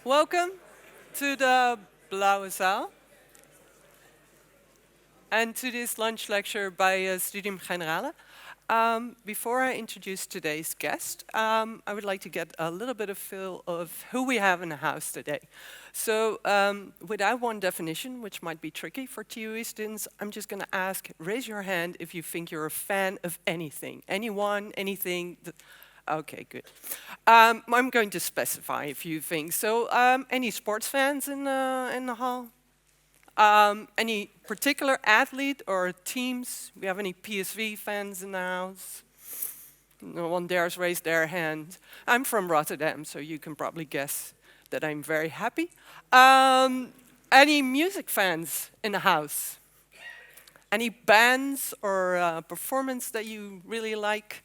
Welcome to the Blauwe Zaal and to this lunch lecture by Studium Generale. Before I introduce today's guest, I would like to get a little bit of feel of who we have in the house today. So without one definition, which might be tricky for TUE students, I'm just going to ask, raise your hand if you think you're a fan of anything. Anyone, anything. Okay, good. I'm going to specify a few things. So any sports fans in the hall? Any particular athlete or teams? We have any PSV fans in the house? No one dares raise their hand. I'm from Rotterdam, so you can probably guess that I'm very happy. Any music fans in the house? Any bands or performance that you really like?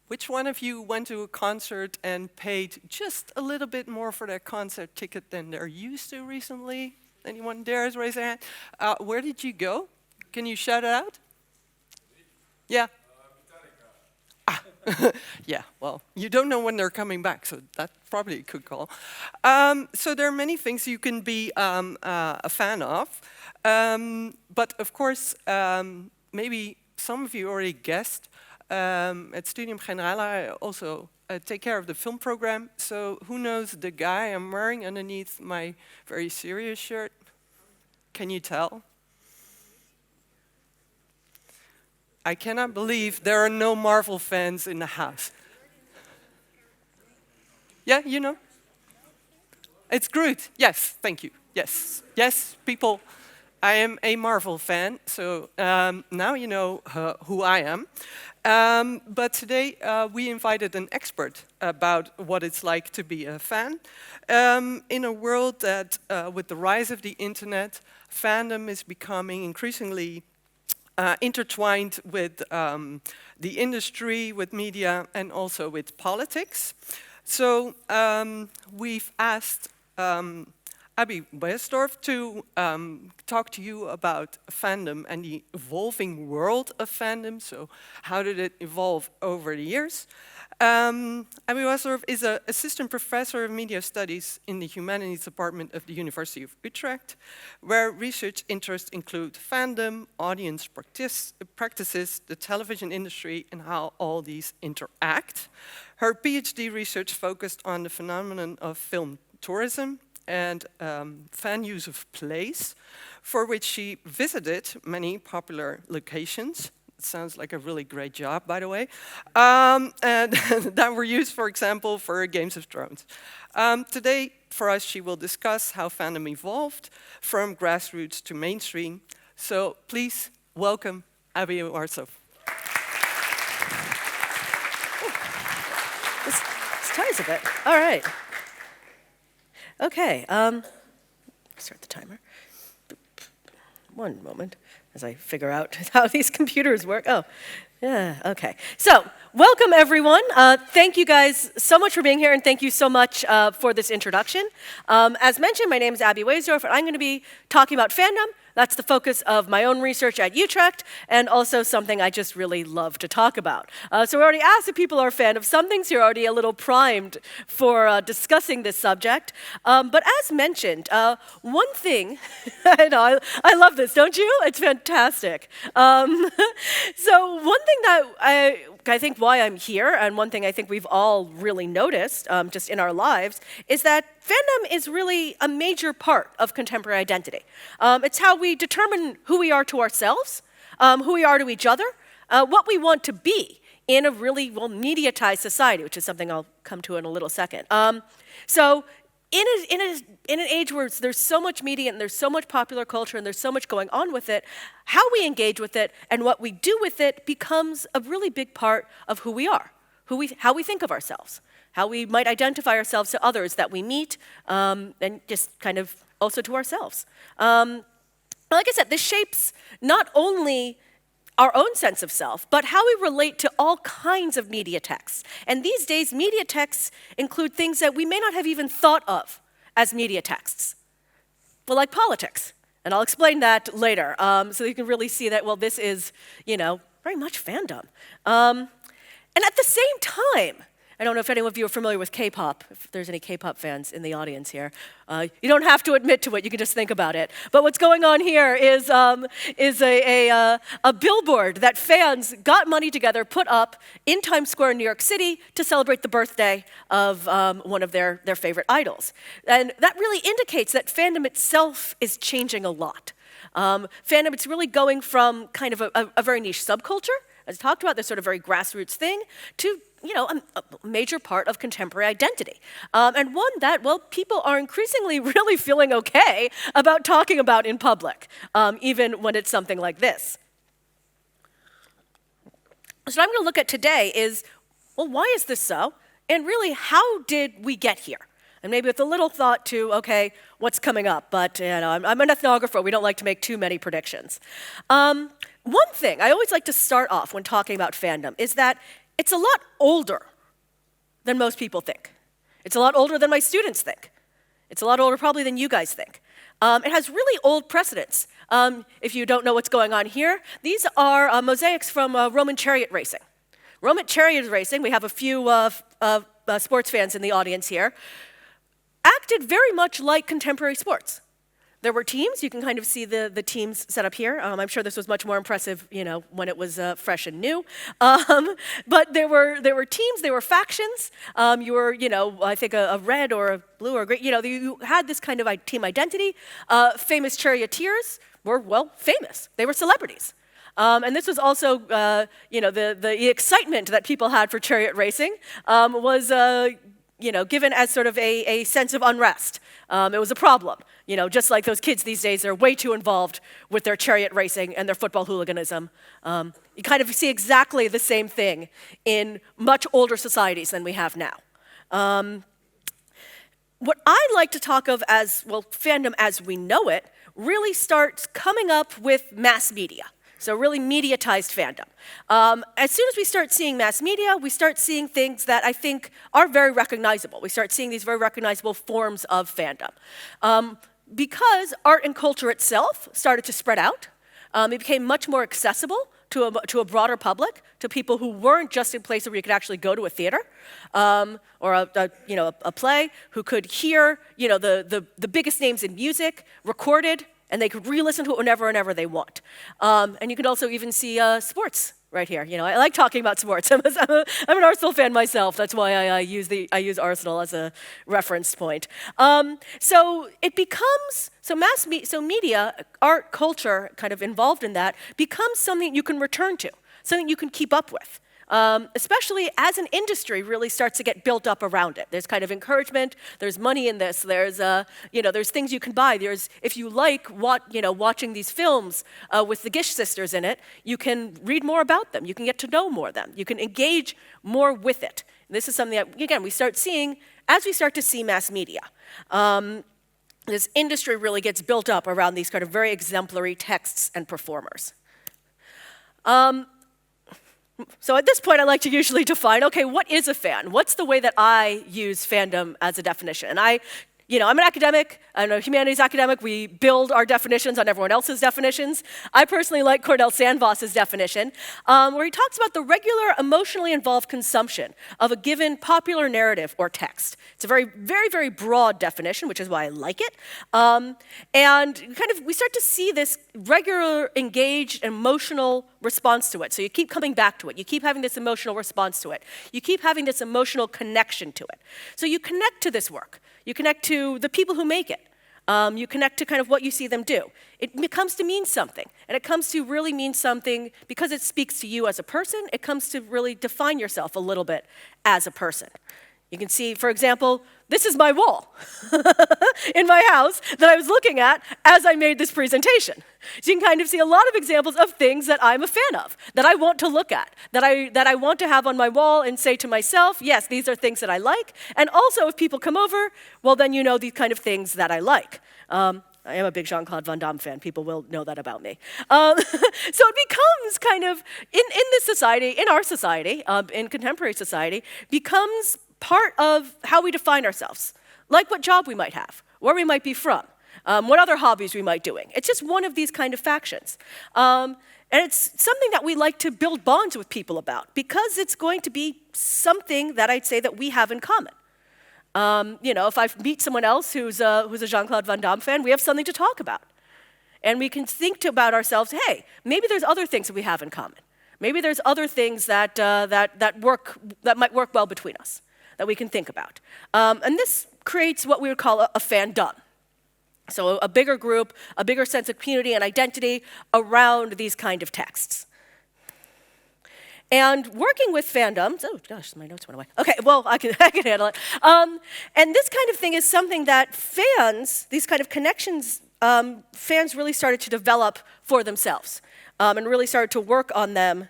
Which one of you went to a concert and paid just a little bit more for their concert ticket than they're used to recently? Anyone dares raise their hand? Where did you go? Can you shout it out? Yeah. Yeah, well, you don't know when they're coming back, so that's probably a good call. So there are many things you can be a fan of. But of course, maybe some of you already guessed, at Studium Generale I also take care of the film program. So who knows the guy I'm wearing underneath my very serious shirt? Can you tell? I cannot believe there are no Marvel fans in the house. Yeah, you know? It's Groot. Yes, thank you. Yes, yes, people. I am a Marvel fan, so now you know who I am. But today we invited an expert about what it's like to be a fan. In a world that, with the rise of the internet, fandom is becoming increasingly intertwined with the industry, with media, and also with politics. So we've asked Abby Waysdorf to talk to you about fandom and the evolving world of fandom. So how did it evolve over the years? Abby Waysdorf is an assistant professor of media studies in the Humanities department of the University of Utrecht, where research interests include fandom, audience practices, the television industry, and how all these interact. Her PhD research focused on the phenomenon of film tourism and fan use of plays, for which she visited many popular locations. It sounds like a really great job, by the way. And that were used, for example, for Games of Thrones. Today, for us, she will discuss how fandom evolved from grassroots to mainstream. So please welcome Abby Waysdorf. This ties a bit. All right. Okay, start the timer. One moment as I figure out how these computers work. Oh, yeah, okay. So, welcome everyone. Thank you guys so much for being here, and thank you so much for this introduction. As mentioned, my name is Abby Waysdorf, and I'm going to be talking about fandom. That's the focus of my own research at Utrecht, and also something I just really love to talk about. So we already asked if people are a fan of something, so you're already a little primed for discussing this subject. But as mentioned, one thing, I love this, don't you? It's fantastic. So one thing that I think why I'm here, and one thing I think we've all really noticed just in our lives, is that fandom is really a major part of contemporary identity. It's how we determine who we are to ourselves, who we are to each other, what we want to be in a really, mediatized society, which is something I'll come to in a little second. So in an age where there's so much media and there's so much popular culture and there's so much going on with it, how we engage with it and what we do with it becomes a really big part of who we are, how we think of ourselves, how we might identify ourselves to others that we meet, and just kind of also to ourselves. Like I said, this shapes not only our own sense of self, but how we relate to all kinds of media texts. And these days, media texts include things that we may not have even thought of as media texts. Well, like politics. And I'll explain that later, so you can really see that, well, this is, very much fandom. And at the same time, I don't know if any of you are familiar with K-pop, if there's any K-pop fans in the audience here. You don't have to admit to it, you can just think about it. But what's going on here is a billboard that fans got money together, put up in Times Square in New York City to celebrate the birthday of one of their favorite idols. And that really indicates that fandom itself is changing a lot. Fandom, it's really going from kind of a very niche subculture, as I talked about, this sort of very grassroots thing, to a major part of contemporary identity. And one that, well, people are increasingly really feeling okay about talking about in public, even when it's something like this. So what I'm going to look at today is, well, why is this so? And really, how did we get here? And maybe with a little thought to, okay, what's coming up? But I'm an ethnographer. We don't like to make too many predictions. One thing I always like to start off when talking about fandom is that it's a lot older than most people think. It's a lot older than my students think. It's a lot older probably than you guys think. It has really old precedents. If you don't know what's going on here, these are mosaics from Roman chariot racing. Roman chariot racing, we have a few sports fans in the audience here, acted very much like contemporary sports. There were teams. You can kind of see the teams set up here. I'm sure this was much more impressive, when it was fresh and new. But there were teams. There were factions. You were, I think a red or a blue or a green. You had this kind of team identity. Famous charioteers were, well, famous. They were celebrities. And this was also, the excitement that people had for chariot racing was, given as sort of a sense of unrest. It was a problem. Just like those kids these days are way too involved with their chariot racing and their football hooliganism. You kind of see exactly the same thing in much older societies than we have now. What I like to talk of as, well, fandom as we know it really starts coming up with mass media. So really mediatized fandom. As soon as we start seeing mass media, we start seeing things that I think are very recognizable. We start seeing these very recognizable forms of fandom. Because art and culture itself started to spread out, it became much more accessible to a broader public, to people who weren't just in places where you could actually go to a theater or a play, who could hear the biggest names in music recorded, and they could re-listen to it whenever and ever they want. And you can also even see sports right here. I like talking about sports. I'm an Arsenal fan myself. That's why I use Arsenal as a reference point. So it becomes, so media, art, culture, kind of involved in that, becomes something you can return to, something you can keep up with. Especially as an industry really starts to get built up around it. There's kind of encouragement, there's money in this, there's things you can buy. If you like watching these films with the Gish sisters in it, you can read more about them, you can get to know more of them, you can engage more with it. This is something that, again, we start seeing as we start to see mass media. This industry really gets built up around these kind of very exemplary texts and performers. So at this point, I like to usually define, okay, what is a fan? What's the way that I use fandom as a definition? And I'm an academic, I'm a humanities academic. We build our definitions on everyone else's definitions. I personally like Cordell Sandvoss's definition, where he talks about the regular emotionally involved consumption of a given popular narrative or text. It's a very, very, very broad definition, which is why I like it. And kind of, we start to see this regular, engaged, emotional response to it. So you keep coming back to it. You keep having this emotional response to it. You keep having this emotional connection to it. So you connect to this work. You connect to the people who make it. You connect to kind of what you see them do. It comes to mean something. And it comes to really mean something because it speaks to you as a person. It comes to really define yourself a little bit as a person. You can see, for example, this is my wall in my house that I was looking at as I made this presentation. So you can kind of see a lot of examples of things that I'm a fan of, that I want to look at, that I want to have on my wall and say to myself, yes, these are things that I like. And also, if people come over, well, then you know these kind of things that I like. I am a big Jean-Claude Van Damme fan. People will know that about me. So it becomes kind of, in this society, in our society, in contemporary society, becomes part of how we define ourselves, like what job we might have, where we might be from, what other hobbies we might be doing. It's just one of these kind of factions. And it's something that we like to build bonds with people about because it's going to be something that I'd say that we have in common. If I meet someone else who's a Jean-Claude Van Damme fan, we have something to talk about. And we can think about ourselves, hey, maybe there's other things that we have in common. Maybe there's other things that might work well between us that we can think about. And this creates what we would call a fandom. So a bigger group, a bigger sense of community and identity around these kind of texts. And working with fandoms, oh gosh, my notes went away. Okay, well, I can handle it. And this kind of thing is something that fans, these kind of connections, fans really started to develop for themselves and really started to work on them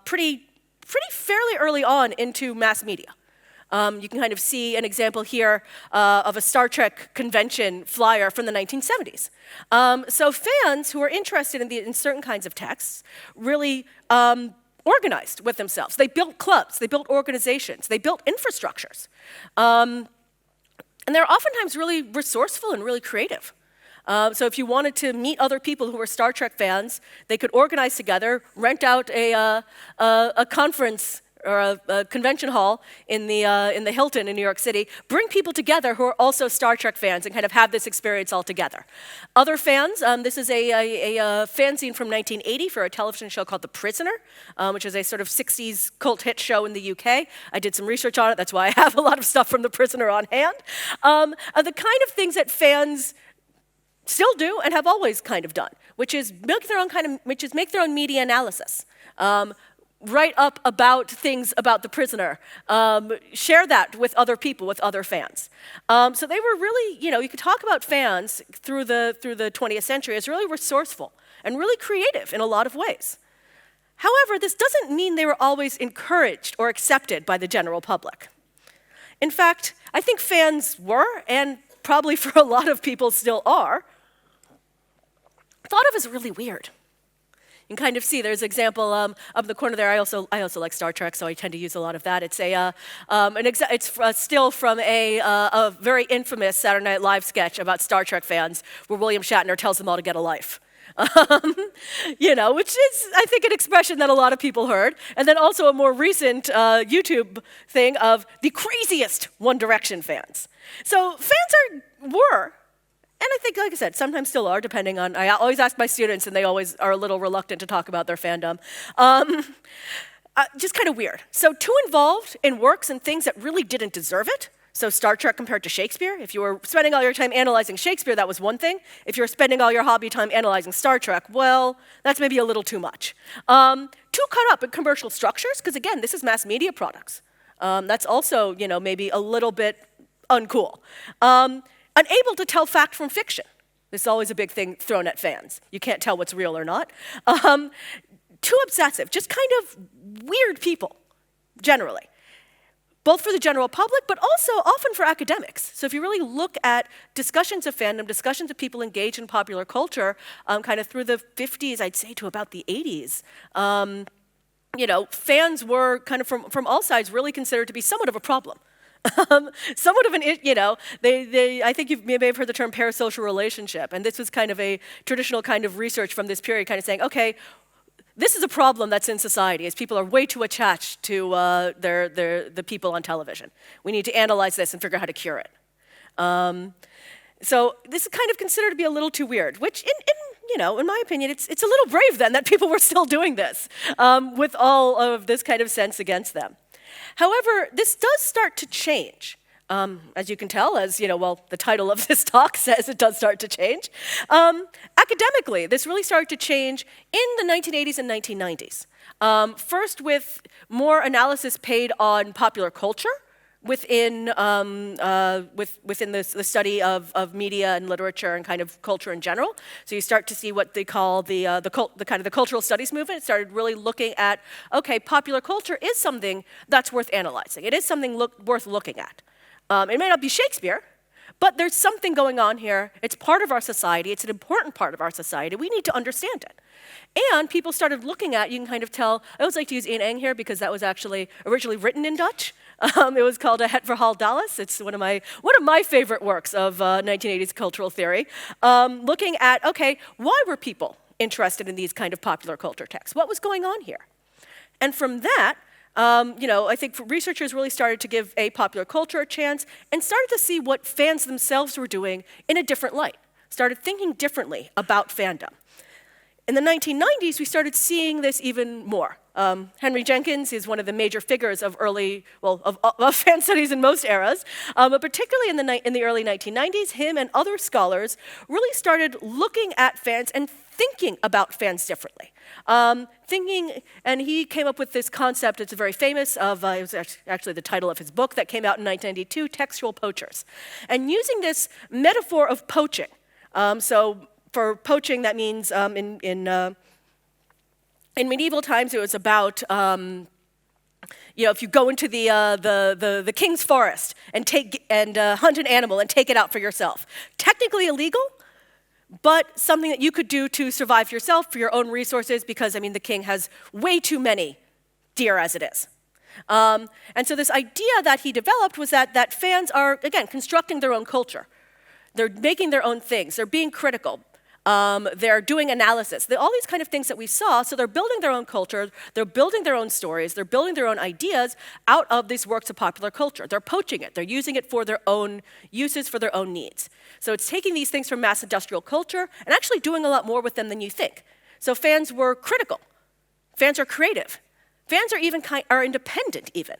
pretty fairly early on into mass media. You can kind of see an example here of a Star Trek convention flyer from the 1970s. So fans who are interested in certain kinds of texts really organized with themselves. They built clubs, they built organizations, they built infrastructures. And they're oftentimes really resourceful and really creative. So if you wanted to meet other people who were Star Trek fans, they could organize together, rent out a conference or a convention hall in the Hilton in New York City, bring people together who are also Star Trek fans and kind of have this experience all together. Other fans, this is a fanzine from 1980 for a television show called The Prisoner, which is a sort of 60s cult hit show in the UK. I did some research on it, that's why I have a lot of stuff from The Prisoner on hand. The kind of things that fans still do and have always kind of done, which is make their own media analysis. Write up about things about The Prisoner, share that with other people, with other fans. So they were really, you could talk about fans through the 20th century as really resourceful and really creative in a lot of ways. However, this doesn't mean they were always encouraged or accepted by the general public. In fact, I think fans were, and probably for a lot of people still are, thought of as really weird. You can kind of see there's an example up in the corner there. I also like Star Trek, so I tend to use a lot of that. It's still from a very infamous Saturday Night Live sketch about Star Trek fans, where William Shatner tells them all to get a life. Which is, I think, an expression that a lot of people heard. And then also a more recent YouTube thing of the craziest One Direction fans. So fans were. And I think, like I said, sometimes still are, depending on, I always ask my students, and they always are a little reluctant to talk about their fandom. Just kind of weird. So too involved in works and things that really didn't deserve it. So Star Trek compared to Shakespeare. If you were spending all your time analyzing Shakespeare, that was one thing. If you were spending all your hobby time analyzing Star Trek, well, that's maybe a little too much. Too caught up in commercial structures, because again, this is mass media products. That's also, maybe a little bit uncool. Unable to tell fact from fiction. This is always a big thing thrown at fans. You can't tell what's real or not. Too obsessive, just kind of weird people, generally. Both for the general public, but also often for academics. So if you really look at discussions of fandom, discussions of people engaged in popular culture, kind of through the 50s, I'd say, to about the 80s, fans were kind of from all sides really considered to be somewhat of a problem. Somewhat of an, I think you may have heard the term parasocial relationship, and this was kind of a traditional kind of research from this period, kind of saying, okay, this is a problem that's in society, is people are way too attached to the people on television. We need to analyze this and figure out how to cure it. So this is kind of considered to be a little too weird, which in my opinion, it's a little brave then that people were still doing this with all of this kind of sense against them. However, this does start to change. As you can tell, the title of this talk says it does start to change. Academically, this really started to change in the 1980s and 1990s. First with more analysis paid on popular culture within the study of media and literature and kind of culture in general. So you start to see what they call the cultural studies movement. It started really looking at, okay, popular culture is something that's worth analyzing. It is something worth looking at. It may not be Shakespeare, but there's something going on here. It's part of our society. It's an important part of our society. We need to understand it. And people started looking at, you can kind of tell, I always like to use Ian Eng here because that was actually originally written in Dutch. It was called Het Verhaal Dallas. It's one of my favorite works of 1980s cultural theory. Looking at, okay, why were people interested in these kind of popular culture texts. What was going on here? And from that, I think researchers really started to give popular culture a chance and started to see what fans themselves were doing in a different light, started thinking differently about fandom. In the 1990s, we started seeing this even more. Henry Jenkins is one of the major figures of of fan studies in most eras, but particularly in the early 1990s, him and other scholars really started looking at fans and thinking about fans differently. And he came up with this concept, it's very famous, it was actually the title of his book that came out in 1992, Textual Poachers. And using this metaphor of poaching, so for poaching, that means in medieval times, it was about if you go into the king's forest and hunt an animal and take it out for yourself. Technically illegal, but something that you could do to survive yourself for your own resources, because the king has way too many deer as it is. And so this idea that he developed was that fans are, again, constructing their own culture. They're making their own things. They're being critical. They're doing analysis. All these kind of things that we saw, so they're building their own culture, they're building their own stories, they're building their own ideas out of these works of popular culture. They're poaching it. They're using it for their own uses, for their own needs. So it's taking these things from mass industrial culture and actually doing a lot more with them than you think. So fans were critical. Fans are creative. Fans are independent even.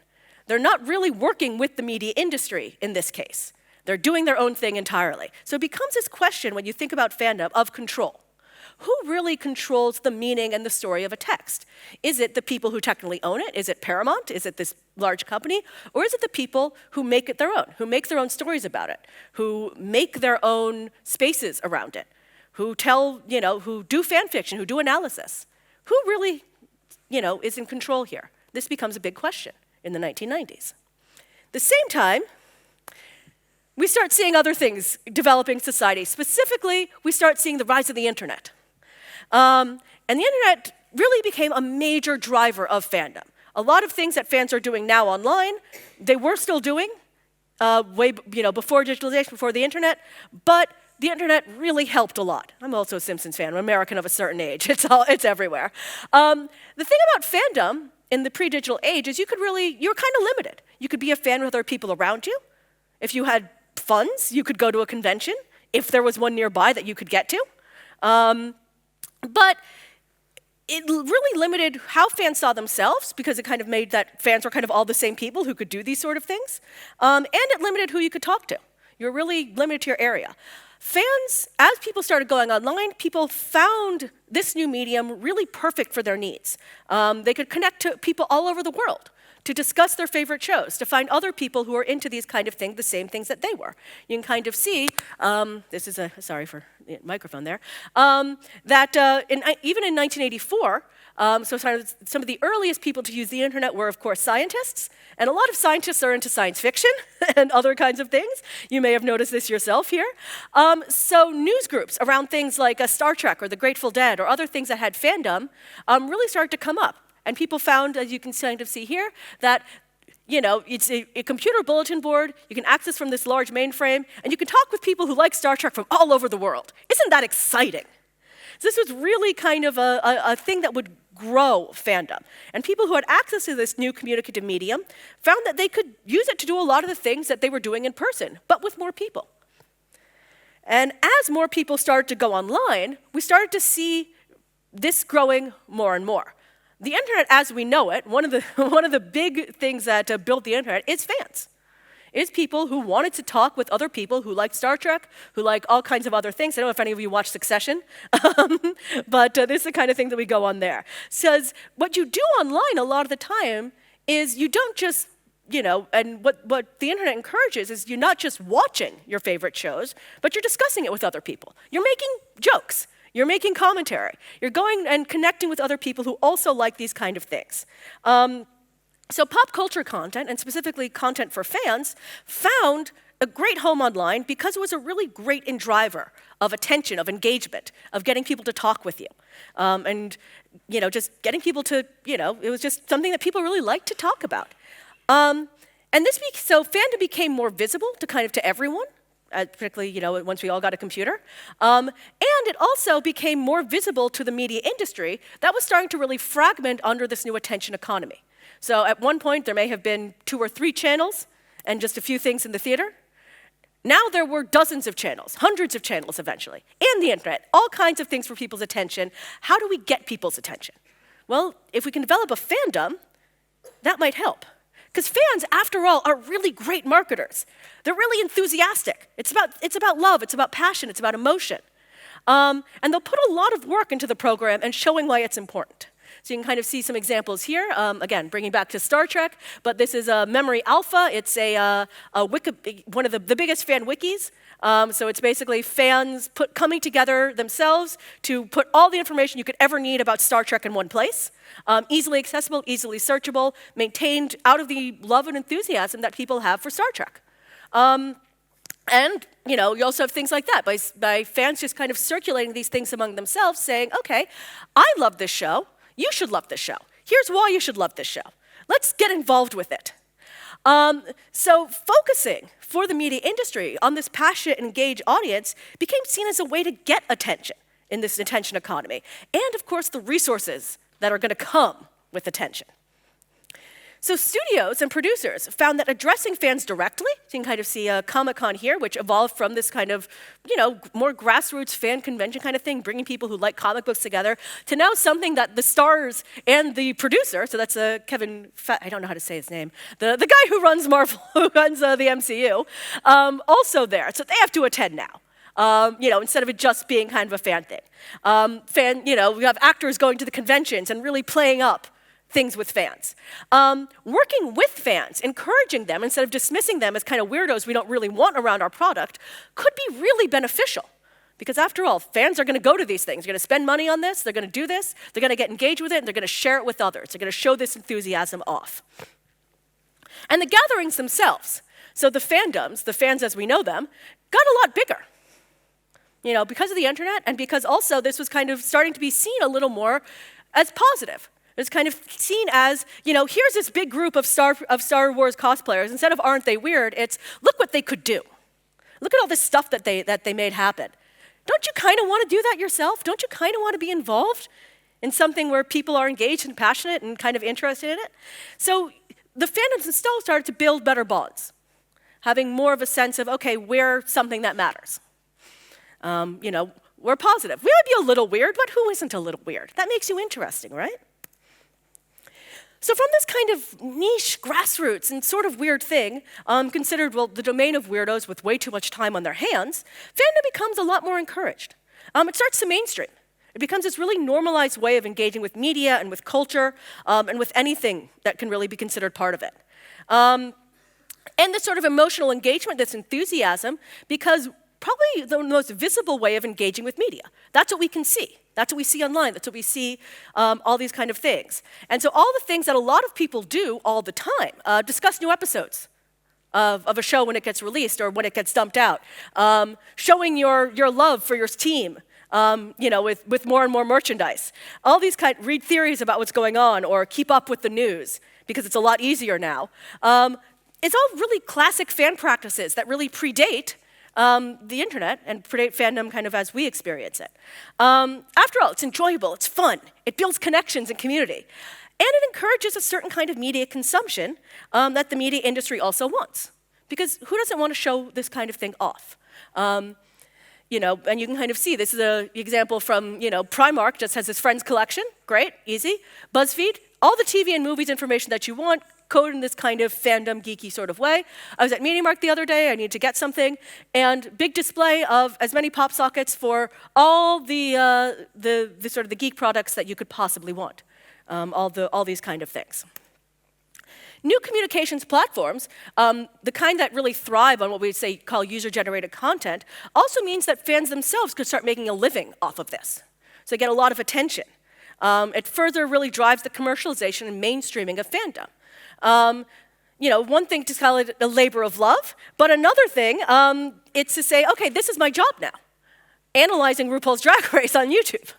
They're not really working with the media industry in this case. They're doing their own thing entirely. So it becomes this question, when you think about fandom, of control. Who really controls the meaning and the story of a text? Is it the people who technically own it? Is it Paramount? Is it this large company? Or is it the people who make it their own, who make their own stories about it, who make their own spaces around it, who who do fan fiction, who do analysis? Who really, is in control here? This becomes a big question in the 1990s. At the same time, we start seeing other things developing society. Specifically, we start seeing the rise of the internet. And the internet really became a major driver of fandom. A lot of things that fans are doing now online, they were still doing before digitalization, before the internet, but the internet really helped a lot. I'm also a Simpsons fan. I'm an American of a certain age. It's everywhere. The thing about fandom in the pre-digital age is you're kind of limited. You could be a fan with other people around you. If you had funds, you could go to a convention, if there was one nearby that you could get to. But it really limited how fans saw themselves, because it kind of made that fans were kind of all the same people who could do these sort of things. And it limited who you could talk to. You're really limited to your area. Fans, as people started going online, people found this new medium really perfect for their needs. They could connect to people all over the world, to discuss their favorite shows, to find other people who are into these kind of things, the same things that they were. You can kind of see, sorry for the microphone there, that even in 1984, some of the earliest people to use the internet were, of course, scientists, and a lot of scientists are into science fiction and other kinds of things. You may have noticed this yourself here. So news groups around things like Star Trek or The Grateful Dead or other things that had fandom really started to come up. And people found, as you can kind of see here, that it's a computer bulletin board you can access from this large mainframe, and you can talk with people who like Star Trek from all over the world. Isn't that exciting? So this was really kind of a thing that would grow fandom. And people who had access to this new communicative medium found that they could use it to do a lot of the things that they were doing in person, but with more people. And as more people started to go online, we started to see this growing more and more. The internet, as we know it, one of the big things that built the internet is fans. Is people who wanted to talk with other people who like Star Trek, who like all kinds of other things. I don't know if any of you watch Succession, but this is the kind of thing that we go on there. Says what you do online a lot of the time is you don't just, and what the internet encourages is you're not just watching your favorite shows, but you're discussing it with other people. You're making jokes. You're making commentary. You're going and connecting with other people who also like these kind of things. So pop culture content, and specifically content for fans, found a great home online because it was a really great driver of attention, of engagement, of getting people to talk with you. And just getting people to, it was just something that people really liked to talk about. So fandom became more visible to everyone. Particularly, once we all got a computer. And And it also became more visible to the media industry that was starting to really fragment under this new attention economy. So at one point, there may have been 2 or 3 channels and just a few things in the theater. Now there were dozens of channels, hundreds of channels eventually, and the internet, all kinds of things for people's attention. How do we get people's attention? Well, if we can develop a fandom, that might help. Because fans, after all, are really great marketers. They're really enthusiastic. It's about love, it's about passion, it's about emotion. And they'll put a lot of work into the program and showing why it's important. So you can kind of see some examples here. Again, bringing back to Star Trek, but this is a Memory Alpha. It's one of the biggest fan wikis. So it's basically fans coming together themselves to put all the information you could ever need about Star Trek in one place. Easily accessible, easily searchable, maintained out of the love and enthusiasm that people have for Star Trek. And you also have things like that, by fans just kind of circulating these things among themselves, saying, okay, I love this show. You should love this show. Here's why you should love this show. Let's get involved with it. So focusing for the media industry on this passionate, engaged audience became seen as a way to get attention in this attention economy. And of course, the resources that are going to come with attention. So studios and producers found that addressing fans directly, so you can kind of see a Comic-Con here, which evolved from this kind of, more grassroots fan convention kind of thing, bringing people who like comic books together, to now something that the stars and the producer, so that's Kevin, I don't know how to say his name, the guy who runs Marvel, who runs the MCU, also there. So they have to attend now. Instead of it just being kind of a fan thing. We have actors going to the conventions and really playing up things with fans. Working with fans, encouraging them instead of dismissing them as kind of weirdos we don't really want around our product, could be really beneficial. Because after all, fans are going to go to these things. They're going to spend money on this, they're going to do this, they're going to get engaged with it, and they're going to share it with others. They're going to show this enthusiasm off. And the gatherings themselves, so the fandoms, the fans as we know them, got a lot bigger. Because of the internet, and because also this was kind of starting to be seen a little more as positive. It's kind of seen as, here's this big group of Star Wars cosplayers. Instead of aren't they weird, it's look what they could do. Look at all this stuff that they made happen. Don't you kind of want to do that yourself? Don't you kind of want to be involved in something where people are engaged and passionate and kind of interested in it? So the fandoms themselves started to build better bonds, having more of a sense of, okay, we're something that matters. We're positive. We might be a little weird, but who isn't a little weird? That makes you interesting, right? So from this kind of niche, grassroots, and sort of weird thing, considered, the domain of weirdos with way too much time on their hands, fandom becomes a lot more encouraged. It starts to mainstream. It becomes this really normalized way of engaging with media and with culture, and with anything that can really be considered part of it. And this sort of emotional engagement, this enthusiasm, because probably the most visible way of engaging with media. That's what we can see. That's what we see online. That's what we see, all these kind of things. And so all the things that a lot of people do all the time, discuss new episodes of a show when it gets released or when it gets dumped out, showing your love for your team, with more and more merchandise. All these read theories about what's going on or keep up with the news because it's a lot easier now. It's all really classic fan practices that really predate the internet and predate fandom kind of as we experience it. After all, it's enjoyable, it's fun, it builds connections and community, and it encourages a certain kind of media consumption that the media industry also wants. Because who doesn't want to show this kind of thing off? And you can kind of see, this is an example from, Primark just has his Friends collection, great, easy. BuzzFeed, all the TV and movies information that you want, coded in this kind of fandom geeky sort of way. I was at MediaMarkt the other day, I needed to get something, and big display of as many pop sockets for all the sort of the geek products that you could possibly want. All these kind of things. New communications platforms, the kind that really thrive on what we call user-generated content, also means that fans themselves could start making a living off of this. So they get a lot of attention. It further really drives the commercialization and mainstreaming of fandom. One thing to call it a labor of love, but another thing, it's to say, okay, this is my job now, analyzing RuPaul's Drag Race on YouTube.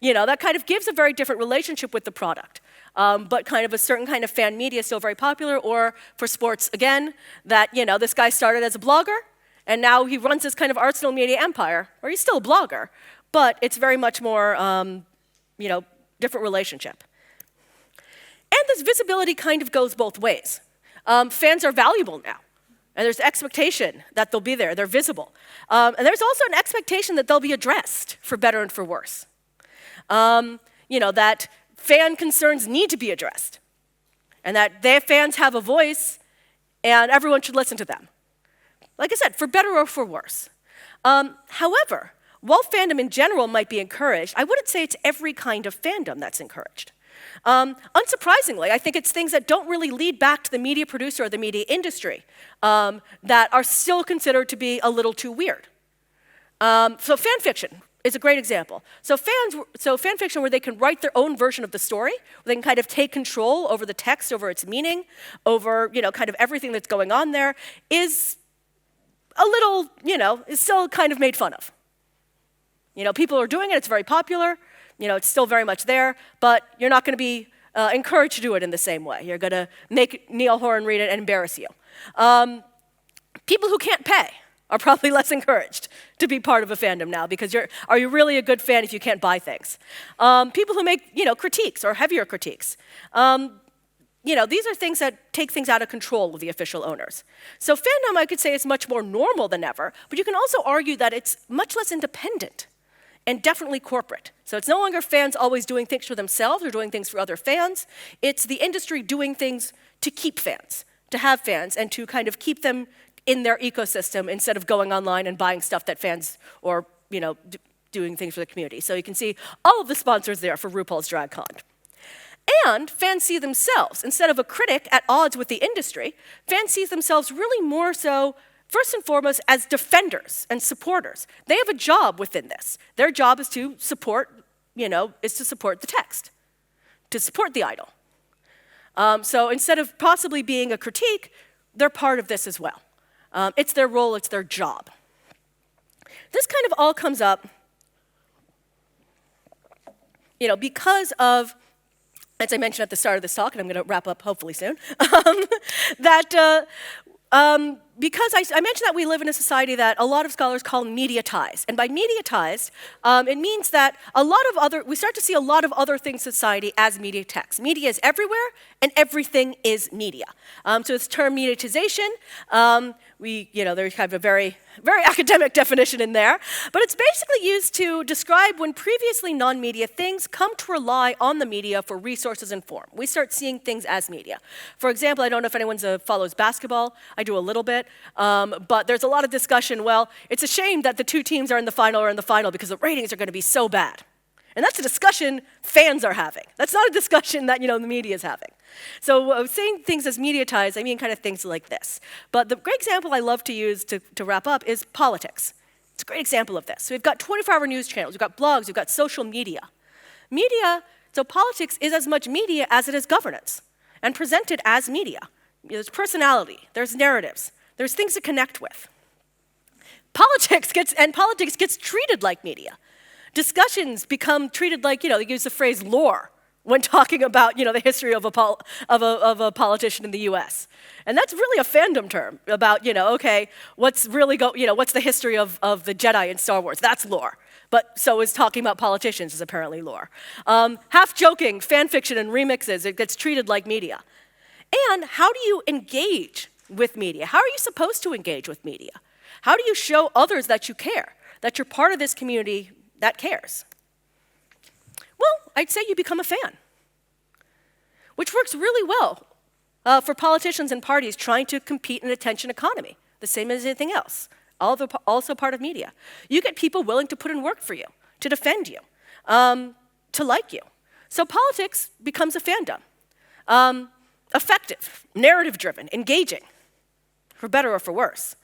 That kind of gives a very different relationship with the product, but kind of a certain kind of fan media is still very popular, or for sports, again, that, this guy started as a blogger, And now he runs this kind of arsenal media empire, or he's still a blogger, but it's very much more, different relationship. And this visibility kind of goes both ways. Fans are valuable now, and there's expectation that they'll be there, they're visible. And there's also an expectation that they'll be addressed, for better and for worse. That fan concerns need to be addressed, and that their fans have a voice, and everyone should listen to them. Like I said, for better or for worse. However, while fandom in general might be encouraged, I wouldn't say it's every kind of fandom that's encouraged. Unsurprisingly, I think it's things that don't really lead back to the media producer or the media industry that are still considered to be a little too weird. So fan fiction is a great example. So fan fiction where they can write their own version of the story, where they can kind of take control over the text, over its meaning, over kind of everything that's going on there, is a little, is still kind of made fun of. People are doing it, it's very popular, it's still very much there, but you're not going to be encouraged to do it in the same way. You're going to make Neil Horan read it and embarrass you. People who can't pay are probably less encouraged to be part of a fandom now, because are you really a good fan if you can't buy things? People who make, critiques or heavier critiques. These are things that take things out of control of the official owners. So fandom, I could say, is much more normal than ever, but you can also argue that it's much less independent and definitely corporate. So it's no longer fans always doing things for themselves or doing things for other fans. It's the industry doing things to keep fans, to have fans, and to kind of keep them in their ecosystem instead of going online and buying stuff that fans or, doing things for the community. So you can see all of the sponsors there for RuPaul's Drag Con. And fans see themselves, instead of a critic at odds with the industry, fans see themselves really more so, first and foremost, as defenders and supporters. They have a job within this. Their job is to support, the text, to support the idol. So instead of possibly being a critique, they're part of this as well. It's their role, it's their job. This kind of all comes up, because of, as I mentioned at the start of this talk, and I'm going to wrap up hopefully soon, because I mentioned that we live in a society that a lot of scholars call mediatized. And by mediatized, it means that we start to see a lot of other things in society as media text. Media is everywhere, and everything is media. So this term mediatization, there's kind of a very, very academic definition in there, but it's basically used to describe when previously non-media things come to rely on the media for resources and form. We start seeing things as media. For example, I don't know if anyone follows basketball. I do a little bit, but there's a lot of discussion, well, it's a shame that the two teams are in the final because the ratings are going to be so bad. And that's a discussion fans are having. That's not a discussion that, the media is having. So saying things as mediatized, I mean kind of things like this. But the great example I love to use to wrap up is politics. It's a great example of this. So we've got 24-hour news channels, we've got blogs, we've got social media. So politics is as much media as it is governance, and presented as media. There's personality, there's narratives, there's things to connect with. Politics gets treated like media. Discussions become treated like, they use the phrase lore when talking about, the history of a politician in the US. And that's really a fandom term about, what's the history of the Jedi in Star Wars? That's lore. But so is talking about politicians is apparently lore. Half-joking, fan fiction and remixes, it gets treated like media. And how do you engage with media? How are you supposed to engage with media? How do you show others that you care, that you're part of this community that cares? Well, I'd say you become a fan, which works really well for politicians and parties trying to compete in an attention economy, the same as anything else, also part of media. You get people willing to put in work for you, to defend you, to like you. So politics becomes a fandom. Effective, narrative-driven, engaging, for better or for worse.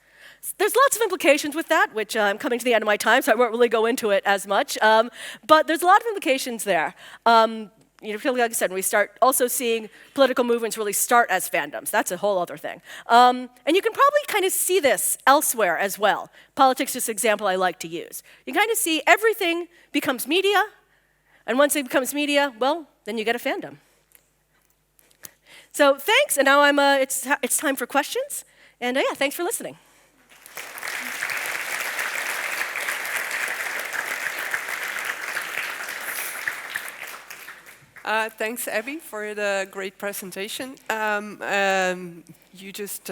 There's lots of implications with that, which I'm coming to the end of my time, so I won't really go into it as much. But there's a lot of implications there. Like I said, we start also seeing political movements really start as fandoms. That's a whole other thing. And you can probably kind of see this elsewhere as well. Politics is an example I like to use. You kind of see everything becomes media, and once it becomes media, well, then you get a fandom. So thanks, and now it's time for questions. And yeah, thanks for listening. Thanks, Abby, for the great presentation. You just,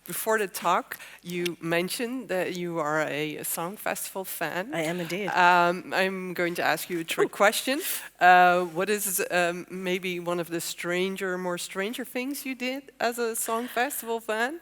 before the talk, you mentioned that you are a song festival fan. I am indeed. I'm going to ask you a trick question. What is maybe one of the more stranger things you did as a song festival fan?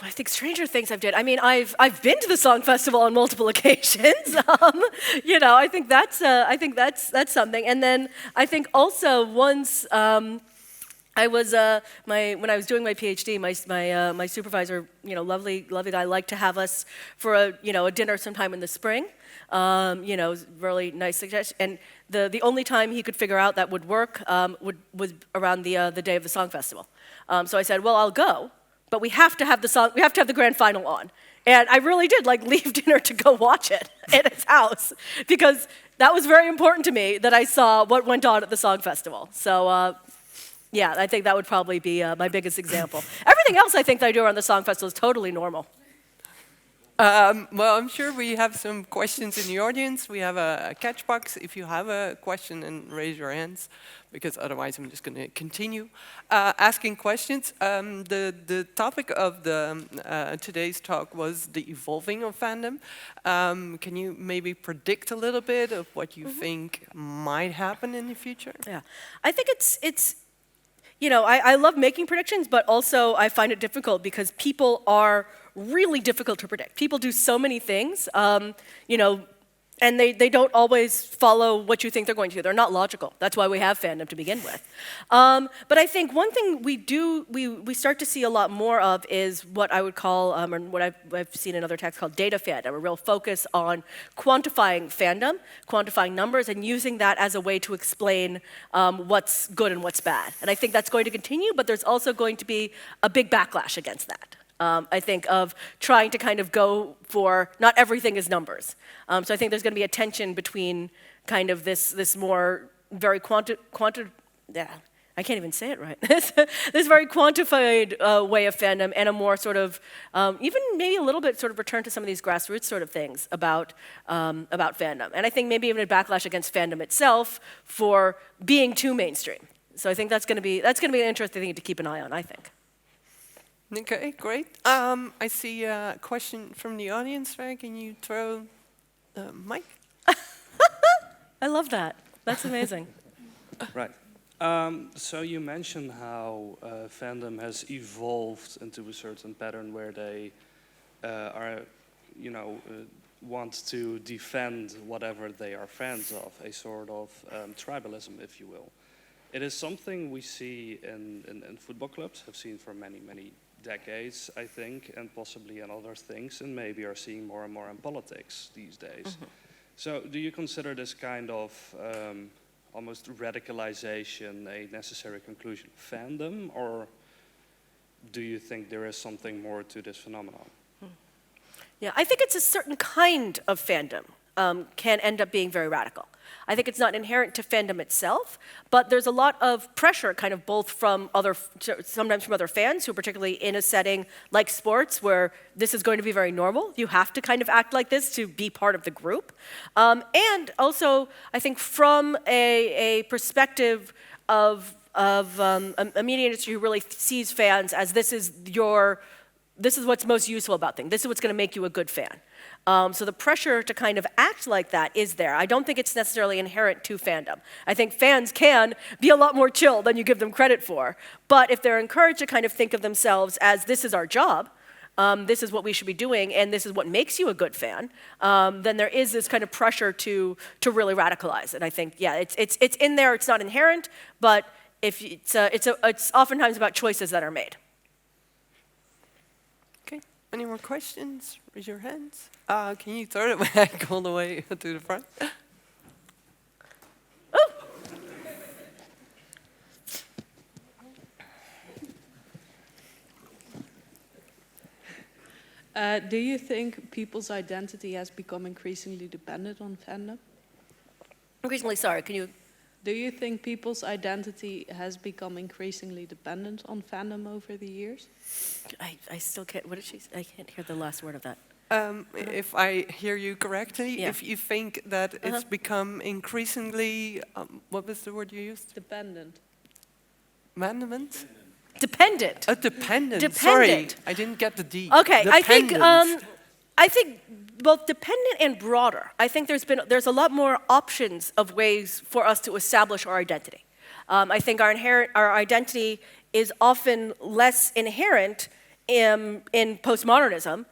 I think stranger things I've did. I mean, I've been to the song festival on multiple occasions. I think that's something. And then I think also once I was when I was doing my PhD, my supervisor, lovely guy, liked to have us for a dinner sometime in the spring. Really nice suggestion. And the only time he could figure out that would work was around the day of the song festival. So I said, well, I'll go. But we have to have the grand final on. And I really did leave dinner to go watch it at his house because that was very important to me that I saw what went on at the song festival. So yeah, I think that would probably be my biggest example. Everything else I think that I do around the song festival is totally normal. Well, I'm sure we have some questions in the audience. We have a catch box. If you have a question, and raise your hands, because otherwise I'm just going to continue asking questions. The topic of today's talk was the evolving of fandom. Can you maybe predict a little bit of what you think might happen in the future? Yeah, I think it's I love making predictions, but also I find it difficult because people are really difficult to predict. People do so many things, and they don't always follow what you think they're going to do. They're not logical. That's why we have fandom to begin with. But I think one thing we start to see a lot more of is what I would call, or what I've seen in other texts called data fandom, a real focus on quantifying fandom, quantifying numbers, and using that as a way to explain what's good and what's bad. And I think that's going to continue, but there's also going to be a big backlash against that. I think of trying to kind of go for not everything is numbers. So I think there's going to be a tension between kind of this more very I can't even say it right. This very quantified way of fandom and a more sort of even maybe a little bit sort of return to some of these grassroots sort of things about fandom. And I think maybe even a backlash against fandom itself for being too mainstream. So I think that's going to be an interesting thing to keep an eye on, I think. Okay, great. I see a question from the audience. Can you throw the mic? I love that. That's amazing. Right. So you mentioned how fandom has evolved into a certain pattern where they want to defend whatever they are fans of, a sort of tribalism, if you will. It is something we see in football clubs, have seen for many, many decades, I think, and possibly in other things, and maybe are seeing more and more in politics these days. Mm-hmm. So do you consider this kind of almost radicalization a necessary conclusion of fandom, or do you think there is something more to this phenomenon? Yeah, I think it's a certain kind of fandom can end up being very radical. I think it's not inherent to fandom itself, but there's a lot of pressure kind of both from sometimes from other fans who are particularly in a setting like sports where this is going to be very normal. You have to kind of act like this to be part of the group. And also, I think from a perspective of a media industry who really sees fans as this is what's most useful about things. This is what's going to make you a good fan. So the pressure to kind of act like that is there. I don't think it's necessarily inherent to fandom. I think fans can be a lot more chill than you give them credit for. But if they're encouraged to kind of think of themselves as this is our job, this is what we should be doing, and this is what makes you a good fan, then there is this kind of pressure to really radicalize. And I think, yeah, it's in there. It's not inherent, but if it's oftentimes about choices that are made. Any more questions? Raise your hands. Can you throw it back all the way to the front? Oh. Do you think people's identity has become increasingly dependent on fandom? Increasingly, sorry, can you? Do you think people's identity has become increasingly dependent on fandom over the years? I still can't, what did she say? I can't hear the last word of that. If I hear you correctly, Yeah. if you think that it's become increasingly, what was the word you used? Dependent. Mandament? Dependent. Dependent. Sorry, Dependent. I didn't get the D. Okay, Dependent. I think both dependent and broader. I think there's a lot more options of ways for us to establish our identity. I think our identity is often less inherent in postmodernism,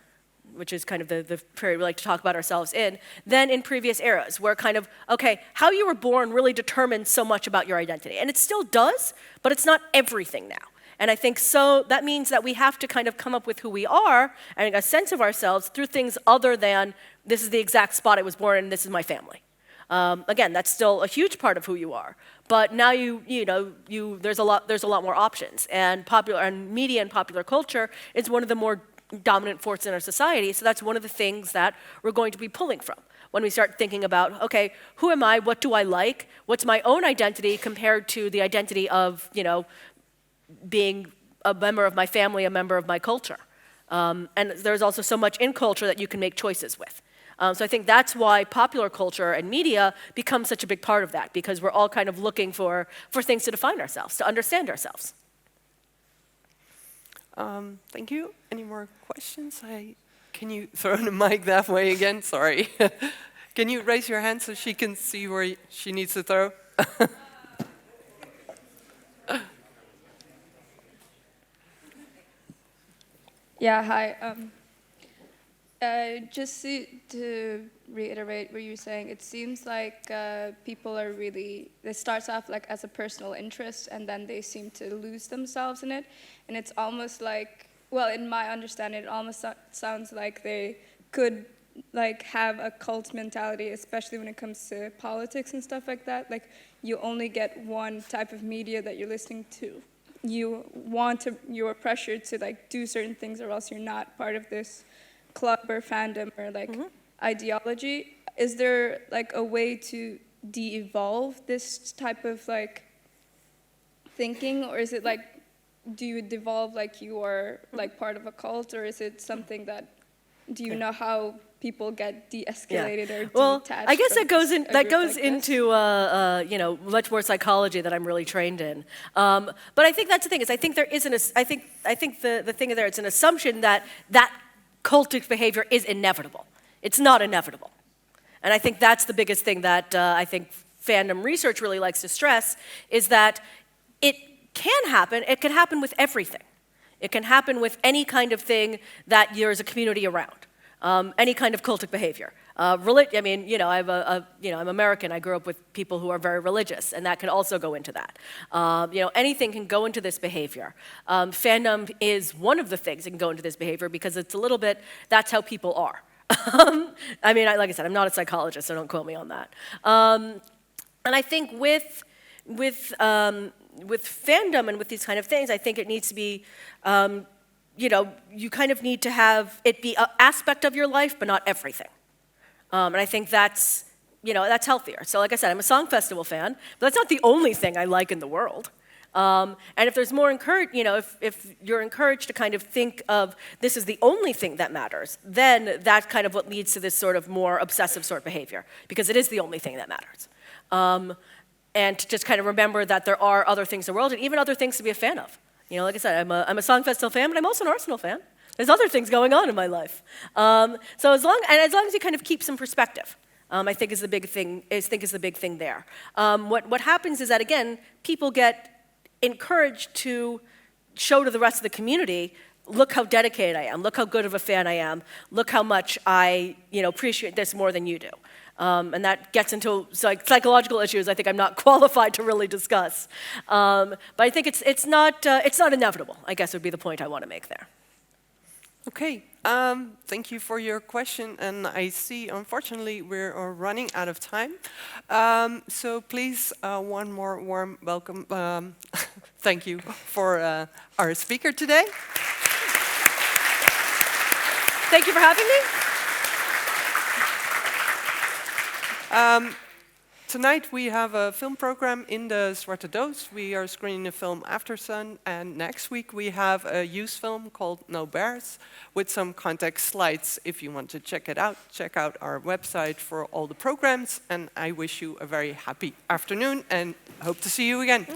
which is kind of the period we like to talk about ourselves in, than in previous eras, where kind of, okay, how you were born really determines so much about your identity. And it still does, but it's not everything now. And I think so that means that we have to kind of come up with who we are and a sense of ourselves through things other than this is the exact spot I was born in and this is my family. Again, that's still a huge part of who you are. But now there's a lot more options. And media and popular culture is one of the more dominant forces in our society. So that's one of the things that we're going to be pulling from when we start thinking about, okay, who am I? What do I like? What's my own identity compared to the identity of, being a member of my family, a member of my culture. And there's also so much in culture that you can make choices with. So I think that's why popular culture and media becomes such a big part of that, because we're all kind of looking for things to define ourselves, to understand ourselves. Thank you. Any more questions? Can you throw the mic that way again? Sorry. Can you raise your hand so she can see where she needs to throw? Yeah, hi. Just to reiterate what you were saying, it seems like people are really, it starts off like as a personal interest and then they seem to lose themselves in it. And it's almost like, well, in my understanding, it almost sounds like they could like have a cult mentality, especially when it comes to politics and stuff like that. Like you only get one type of media that you're listening to. You're pressured to like do certain things or else you're not part of this club or fandom or like ideology. Is there like a way to de-evolve this type of like thinking, or is it like, do you devolve like you are like part of a cult, or is it something that, do you know how people get de-escalated or detached? I guess that goes like into much more psychology that I'm really trained in. But I think that's the thing, is I think there isn't I think the thing there, it's an assumption that cultic behavior is inevitable. It's not inevitable. And I think that's the biggest thing that I think fandom research really likes to stress, is that it can happen. It can happen with everything. It can happen with any kind of thing that there's a community around, any kind of cultic behavior. I'm American. I grew up with people who are very religious, and that can also go into that. Anything can go into this behavior. Fandom is one of the things that can go into this behavior because it's a little bit, that's how people are. Like I said, I'm not a psychologist, so don't quote me on that. And I think with fandom and with these kind of things, I think it needs to be, you kind of need to have it be an aspect of your life, but not everything. And I think that's healthier. So like I said, I'm a song festival fan, but that's not the only thing I like in the world. And if there's more if you're encouraged to kind of think of this is the only thing that matters, then that's kind of what leads to this sort of more obsessive sort of behavior, because it is the only thing that matters. And to just kind of remember that there are other things in the world and even other things to be a fan of. Like I said, I'm a song festival fan, but I'm also an Arsenal fan. There's other things going on in my life. So as long as you kind of keep some perspective, I think is the big thing there. What happens is that, again, people get encouraged to show to the rest of the community, look how dedicated I am, look how good of a fan I am, look how much I appreciate this more than you do. And that gets into psychological issues I think I'm not qualified to really discuss. But I think it's not inevitable, I guess would be the point I want to make there. Okay, thank you for your question, and I see, unfortunately, we're running out of time. So please, one more warm welcome. Thank you for our speaker today. Thank you for having me. Tonight we have a film program in the Zwarte Doos. We are screening a film After Sun, and next week we have a youth film called No Bears with some context slides. If you want to check out our website for all the programs, and I wish you a very happy afternoon and hope to see you again.